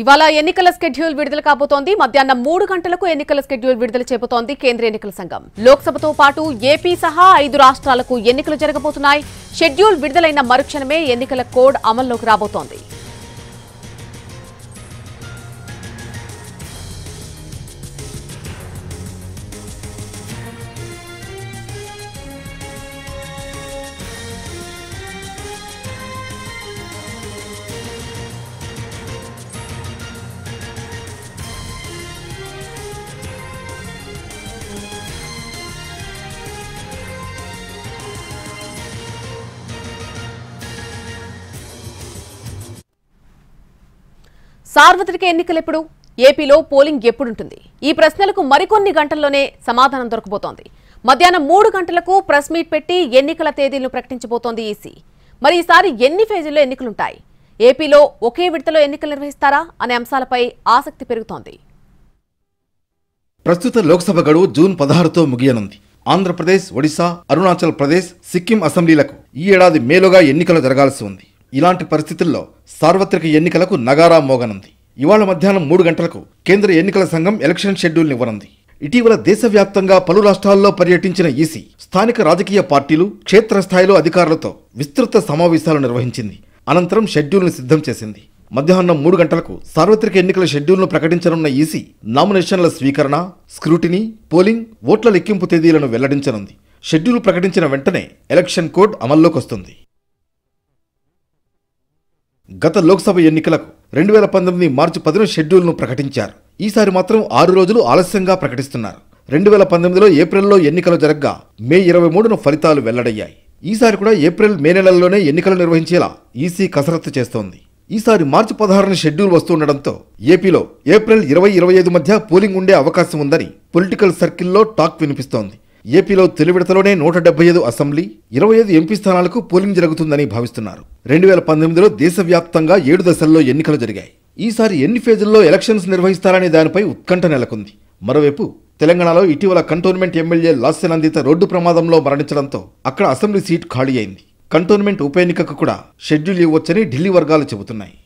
ఇవాళ ఎన్నికల షెడ్యూల్ విడుదల కాబోతోంది. మధ్యాహ్నం 3 గంటలకు ఎన్నికల షెడ్యూల్ విడుదల చేయబోతోంది కేంద్ర ఎన్నికల సంఘం. లోక్సభతో పాటు ఏపీ సహా 5 రాష్ట్రాలకు ఎన్నికలు జరగబోతున్నాయి. షెడ్యూల్ విడుదలైన మరుక్షణమే ఎన్నికల కోడ్ అమల్లోకి రాబోతోంది. సార్వత్రిక ఎన్నికలెప్పుడు? ఏపీలో పోలింగ్ ఎప్పుడుంటుంది? ఈ ప్రశ్నలకు మరికొన్ని గంటల్లోనే సమాధానం దొరకబోతోంది. మధ్యాహ్నం 3 గంటలకు ప్రెస్ మీట్ పెట్టి ఎన్నికల తేదీలను ప్రకటించబోతోంది ఈసీ. మరి ఈసారి ఎన్ని ఫేజుల్లో ఎన్నికలుంటాయి? ఏపీలో ఒకే విడతలో ఎన్నికలు నిర్వహిస్తారా అనే అంశాలపై ఆసక్తి పెరుగుతోంది. ప్రస్తుత లోక్సభ గడువు జూన్ 16తో ముగియనుంది. ఆంధ్రప్రదేశ్, ఒడిశా, అరుణాచల్ ప్రదేశ్, సిక్కిం అసెంబ్లీలకు ఈ ఏడాది మేలోగా ఎన్నికలు జరగాల్సి ఉంది. ఇలాంటి పరిస్థితుల్లో సార్వత్రిక ఎన్నికలకు నగారా మోగనుంది. ఇవాళ మధ్యాహ్నం 3 గంటలకు కేంద్ర ఎన్నికల సంఘం ఎలక్షన్ షెడ్యూల్ ఇవ్వనుంది. ఇటీవల దేశవ్యాప్తంగా పలు రాష్ట్రాల్లో పర్యటించిన ఈసీ స్థానిక రాజకీయ పార్టీలు, క్షేత్రస్థాయిలో అధికారులతో విస్తృత సమావేశాలు నిర్వహించింది. అనంతరం షెడ్యూల్ను సిద్ధం చేసింది. మధ్యాహ్నం 3 గంటలకు సార్వత్రిక ఎన్నికల షెడ్యూల్ను ప్రకటించనున్న ఈసీ నామినేషన్ల స్వీకరణ, స్క్రూటినీ, పోలింగ్, ఓట్ల లెక్కింపు తేదీలను వెల్లడించనుంది. షెడ్యూల్ ప్రకటించిన వెంటనే ఎలక్షన్ కోడ్ అమల్లోకి వస్తుంది. గత లోక్సభ ఎన్నికలకు 2019 మార్చి 10న షెడ్యూల్ను ప్రకటించారు. ఈసారి మాత్రం 6 రోజులు ఆలస్యంగా ప్రకటిస్తున్నారు. 2019లో ఏప్రిల్లో ఎన్నికలు జరగ్గా మే 23న ఫలితాలు వెల్లడయ్యాయి. ఈసారి కూడా ఏప్రిల్, మే నెలల్లోనే ఎన్నికలు నిర్వహించేలా ఈసీ కసరత్తు చేస్తోంది. ఈసారి మార్చి 16న షెడ్యూల్ వస్తుండటంతో ఏపీలో ఏప్రిల్ 20-25 మధ్య పోలింగ్ ఉండే అవకాశం ఉందని పొలిటికల్ సర్కిల్లో టాక్ వినిపిస్తోంది. ఏపీలో తొలి విడతలోనే 175 అసెంబ్లీ, 25 ఎంపీ స్థానాలకు పోలింగ్ జరుగుతుందని భావిస్తున్నారు. 2019లో దేశవ్యాప్తంగా 7 దశల్లో ఎన్నికలు జరిగాయి. ఈసారి ఎన్ని ఫేజుల్లో ఎలక్షన్స్ నిర్వహిస్తారనే దానిపై ఉత్కంఠ నెలకొంది. మరోవైపు తెలంగాణలో ఇటీవల కంటోన్మెంట్ ఎమ్మెల్యే లాస్యనందిత రోడ్డు ప్రమాదంలో మరణించడంతో అక్కడ అసెంబ్లీ సీట్ ఖాళీ అయింది. కంటోన్మెంట్ ఉప ఎన్నికకు కూడా షెడ్యూల్ ఇవ్వొచ్చని ఢిల్లీ వర్గాలు చెబుతున్నాయి.